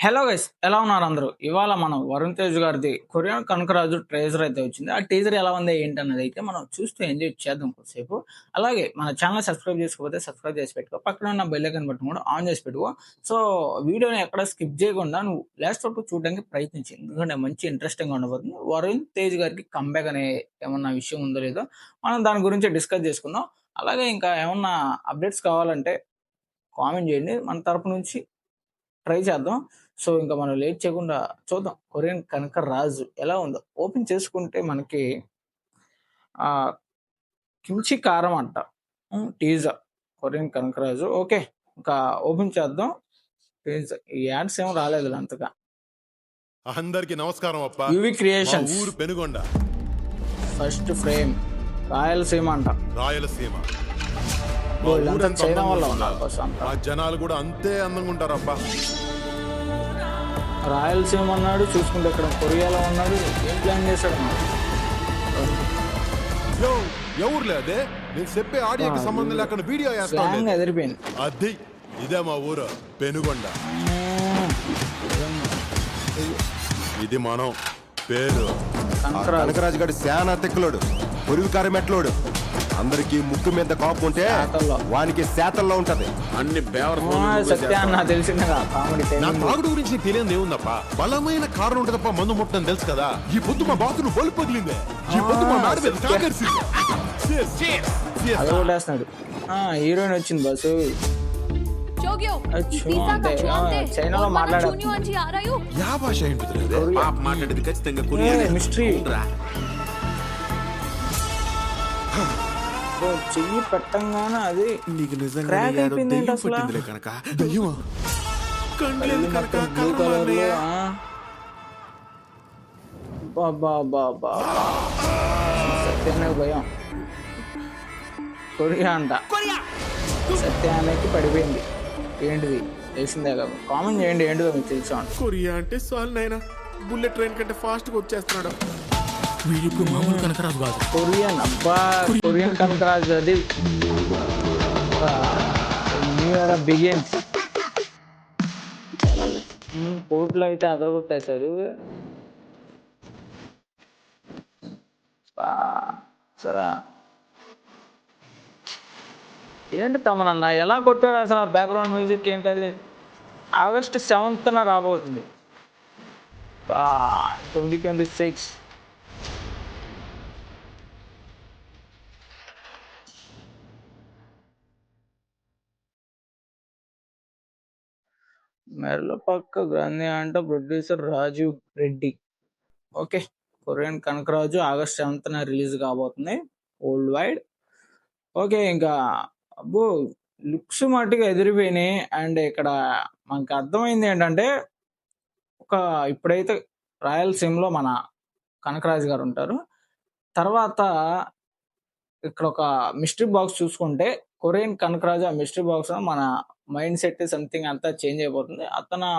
Hello guys, ఎలా ఉన్నారు అందరూ? ఇవాళ మనం వరుణ్ తేజ్ గారిది కొరియన్ కనకరాజు ట్రేజర్ అయితే వచ్చింది. ఆ టీజర్ ఎలా ఉంది ఏంటన్నది అయితే మనం చూస్తూ ఎంజాయ్ చేద్దాం కొద్దిసేపు. అలాగే మన ఛానల్ సబ్స్క్రైబ్ చేసుకోకపోతే సబ్స్క్రైబ్ చేసి పెట్టుకో, పక్కన ఉన్న బెల్ ఐకాన్ బటన్ కూడా ఆన్ చేసి పెట్టుకో. సో వీడియోని ఎక్కడ స్కిప్ చేయకుండా నువ్వు లాస్ట్ వరకు చూడడానికి ప్రయత్నించి, ఎందుకంటే మంచి ఇంట్రెస్టింగ్ ఉండబోతుంది. వరుణ్ తేజ్ గారికి కంబ్యాక్ అనే ఏమన్నా విషయం ఉందో లేదో మనం దాని గురించి డిస్కస్ చేసుకుందాం. అలాగే ఇంకా ఏమన్నా అప్డేట్స్ కావాలంటే కామెంట్ చేయండి, మన తరపు నుంచి ట్రై చేద్దాం. సో ఇంకా మనం లేట్ చేయకుండా చూద్దాం కొరియన్ కనక రాజు ఎలా ఉందో. ఓపెన్ చేసుకుంటే మనకి ఆ కిమ్చి కారం అంట టీజర్ కొరియన్ కనకరాజు. ఓకే, ఇంకా ఓపెన్ చేద్దాం. టీజర్ ఈ యాడ్స్ ఏం రాలేదు అంతగా. అందరికి నమస్కారం అప్ప. యువి క్రియేషన్స్, ఊరు పెనుగొండ, ఫస్ట్ ఫ్రేమ్ రాయలసీమ అంట. రాయలసీమ. చైనా వల్ల ఉన్నారు, ఆ జనాలు కూడా అంతే అందంగా ఉంటారు అబ్బా. రాయలసీమ అన్నాడు, చూసుకుంటే ఇక్కడ కొరియాలో ఉన్నాడు. ఏం ప్లాన్ చేశాడు? ఎవరు లేదే, నేను చెప్పే ఆడియోకి సంబంధం లేకుండా వీడియో వేస్తాను. ఎదిరిపోయింది. అది ఇదే మా ఊరు పెనుగొండ. ఇది మనం పేరు కనకరాజు గారు శానా తెక్కులోడు, పొరుగు కారమెట్లోడు. అందరికి ముక్కు మీద కాపు ఉంటే వానికి శాతల్లో ఉంటది. అన్ని తాగుడు గురించి తెలియదు ఏముందప్ప. బలమైన కారణం ఉంటదప్ప, మందు ముట్టని తెలుసు కదా. ఈ పొద్దు మా బాతులు బలు పగిలిందే, ఈ పొద్దు మా మేడ మీద కాకరిసింది. హీరోయిన్ వచ్చింది బస్సు. చైనాలో మాట్లాడేది ఖచ్చితంగా మిస్టరీ. చెయ్యి పెట్టంగానే అది నీకు నిజంగా కనుక భయం. కొరియా అంట, సత్యానికి పడిపోయింది. ఏంటిది తెలిసిందే కదా, కామెంట్ చేయండి ఏంటిదో మీకు తెలుసు. కొరియా అంటే సాల్ నైనా బుల్లెట్ ట్రైన్ కంటే ఫాస్ట్ గా వచ్చేస్తున్నాడు. వీడిప్పుడు మామూలు కనకరాజు కాదు, కొరియన్. అబ్బా కొరియన్ కనకరాజు అది బిగిన్స్. కోర్టులో అయితే అదొకటి సార్. సరే ఏంటి తమనన్న ఎలా కొట్టాడు అసలు? బ్యాక్గ్రౌండ్ మ్యూజిక్ ఏంటది? ఆగస్ట్ 7th రాబోతుంది. 2026. మెర్లపక్క గ్రంథి అంట, producer Rajiv Reddy. Okay, Korean Kanakaraju August 7th release కాబోతుంది వరల్డ్ వైడ్. ఓకే, ఇంకా అబ్బో లుక్స్ మట్టుగా ఎదిరిపోయినాయి. అండ్ ఇక్కడ మనకు అర్థమైంది ఏంటంటే, ఇప్పుడైతే రాయలసీమలో మన కనకరాజు గారు ఉంటారు. తర్వాత ఇక్కడ ఒక మిస్టరీ బాక్స్ చూసుకుంటే కొరియన్ కనకరాజు ఆ మిస్టరీ బాక్స్ మన మైండ్ సెట్ సంథింగ్ అంతా చేంజ్ అయిపోతుంది. అతను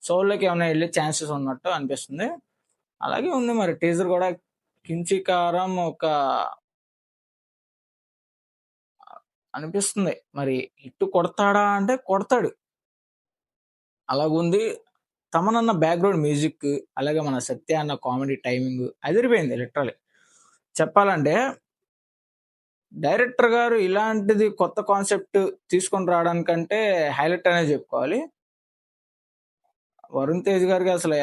సోల్లోకి ఏమైనా వెళ్ళే ఛాన్సెస్ ఉన్నట్టు అనిపిస్తుంది. అలాగే ఉంది మరి టీజర్ కూడా. కించికారం ఒక అనిపిస్తుంది, మరి హిట్ కొడతాడా అంటే కొడతాడు. అలాగుంది. తమనన్న బ్యాక్గ్రౌండ్ మ్యూజిక్, అలాగే మన సత్య అన్న కామెడీ టైమింగ్ అదిరిపోయింది. లిటరలీ చెప్పాలంటే డైరెక్టర్ గారు ఇలాంటిది కొత్త కాన్సెప్ట్ తీసుకొని రావడానికంటే హైలైట్ అనేది చెప్పుకోవాలి. వరుణ్ తేజ్ గారికి అసలు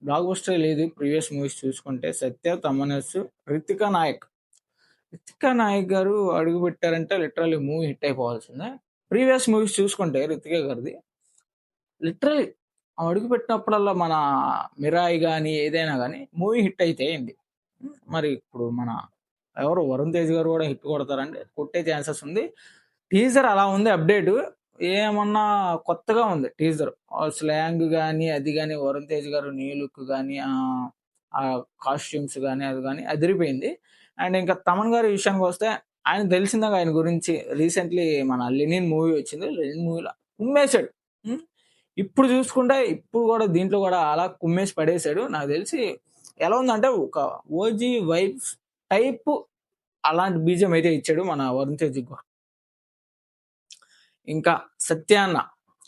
బ్లాక్ బస్టర్ లేదు. ప్రీవియస్ మూవీస్ చూసుకుంటే సత్య, తమనస్సు, రితికా నాయక్ గారు అడుగు పెట్టారంటే లిటరలీ మూవీ హిట్ అయిపోవాల్సిందే. ప్రీవియస్ మూవీస్ చూసుకుంటే రితికా గారిది లిటరలీ అడుగు పెట్టినప్పుడల్లా మన మిరాయి కానీ ఏదైనా కానీ మూవీ హిట్ అయితే అయింది. మరి ఇప్పుడు మన ఎవరు వరుణ్ తేజ్ గారు కూడా హిట్ కొడతారంటే కొట్టే ఛాన్సెస్ ఉంది. టీజర్ అలా ఉంది. అప్డేట్ ఏమన్నా కొత్తగా ఉంది టీజర్. స్లాంగ్ కానీ అది కానీ, వరుణ్ తేజ్ గారు న్యూ లుక్ కానీ, ఆ కాస్ట్యూమ్స్ కానీ అది కానీ అదిరిపోయింది. అండ్ ఇంకా తమన్ గారి విషయానికి వస్తే ఆయన తెలిసిందాక ఆయన గురించి రీసెంట్లీ మన లెనిన్ మూవీ వచ్చింది. లెనిన్ మూవీలో కుమ్మేశాడు. ఇప్పుడు చూసుకుంటే ఇప్పుడు కూడా దీంట్లో కూడా అలా కుమ్మేసి పడేశాడు. నాకు తెలిసి ఎలా ఉందంటే ఒక ఓజీ వైబ్స్ టైప్ అలాంటి బీజం అయితే ఇచ్చాడు మన వరుణ్ తేజ్. ఇంకా సత్యాన్న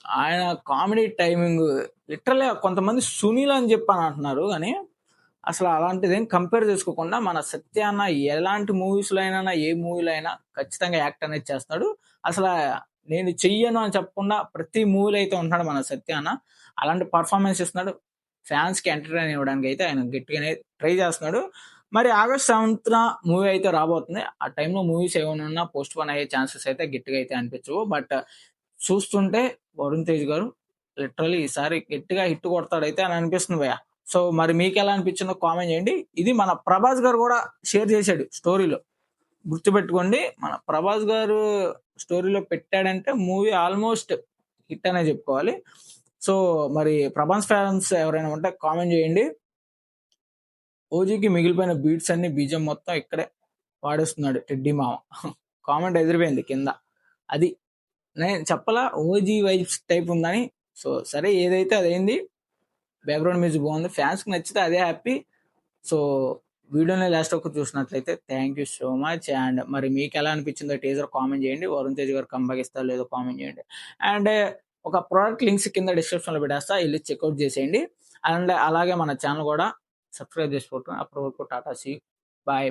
ఆయన కామెడీ టైమింగ్ లిటరల్లీ కొంతమంది సునీల్ అని చెప్పని అంటున్నారు కానీ అసలు అలాంటిదేం కంపేర్ చేసుకోకుండా మన సత్య అన్న ఎలాంటి మూవీస్లో అయినా ఏ మూవీలో అయినా ఖచ్చితంగా యాక్ట్ అనేది చేస్తున్నాడు. అసలు నేను చెయ్యను అని చెప్పకుండా ప్రతి మూవీలో అయితే ఉంటున్నాడు మన సత్య అన్న. అలాంటి పర్ఫార్మెన్స్ ఇస్తున్నాడు. ఫ్యాన్స్కి ఎంటర్టైన్ ఇవ్వడానికి అయితే ఆయన గట్టిగానే ట్రై చేస్తున్నాడు. మరి ఆగస్ట్ 7th మూవీ అయితే రాబోతుంది. ఆ టైంలో మూవీస్ ఏమైనా పోస్ట్ పోన్ అయ్యే ఛాన్సెస్ అయితే గట్టిగా అయితే అనిపించవు. బట్ చూస్తుంటే వరుణ్ తేజ్ గారు లిటరల్లీ ఈసారి గట్టిగా హిట్ కొడతాడైతే అని అనిపిస్తుంది భయ్య. సో మరి మీకు ఎలా అనిపించిందో కామెంట్ చేయండి. ఇది మన ప్రభాస్ గారు కూడా షేర్ చేశాడు స్టోరీలో. గుర్తుపెట్టుకోండి, మన ప్రభాస్ గారు స్టోరీలో పెట్టాడంటే మూవీ ఆల్మోస్ట్ హిట్ అనే చెప్పుకోవాలి. సో మరి ప్రభాస్ ఫ్యాన్స్ ఎవరైనా ఉంటే కామెంట్ చేయండి. ఓజీకి మిగిలిపోయిన బీట్స్ అన్ని బీజం మొత్తం ఇక్కడే వాడేస్తున్నాడు టెడ్డీ మామ. కామెంట్ ఎదిరిపోయింది కింద. అది నేను చెప్పలా ఓజీ వైబ్స్ టైప్ ఉందని. సో సరే ఏదైతే అదైంది. బ్యాక్గ్రౌండ్ మ్యూజిక్ బాగుంది. ఫ్యాన్స్కి నచ్చితే అదే హ్యాపీ. సో వీడియోని లాస్ట్ వరకు చూసినట్లయితే thank you so much. And మరి మీకు ఎలా అనిపించిందో టీజర్ కామెంట్ చేయండి. వరుణ్ తేజ్ గారు కంబ్యాక్ ఇస్తారో లేదో కామెంట్ చేయండి. అండ్ ఒక ప్రోడక్ట్ లింక్స్ కింద డిస్క్రిప్షన్లో పెట్టేస్తా, వెళ్ళి చెక్అవుట్ చేసేయండి. అండ్ అలాగే మన ఛానల్ కూడా సబ్స్క్రైబ్ చేసుకోవటం. అప్పటి వరకు టాటా సీ బాయ్.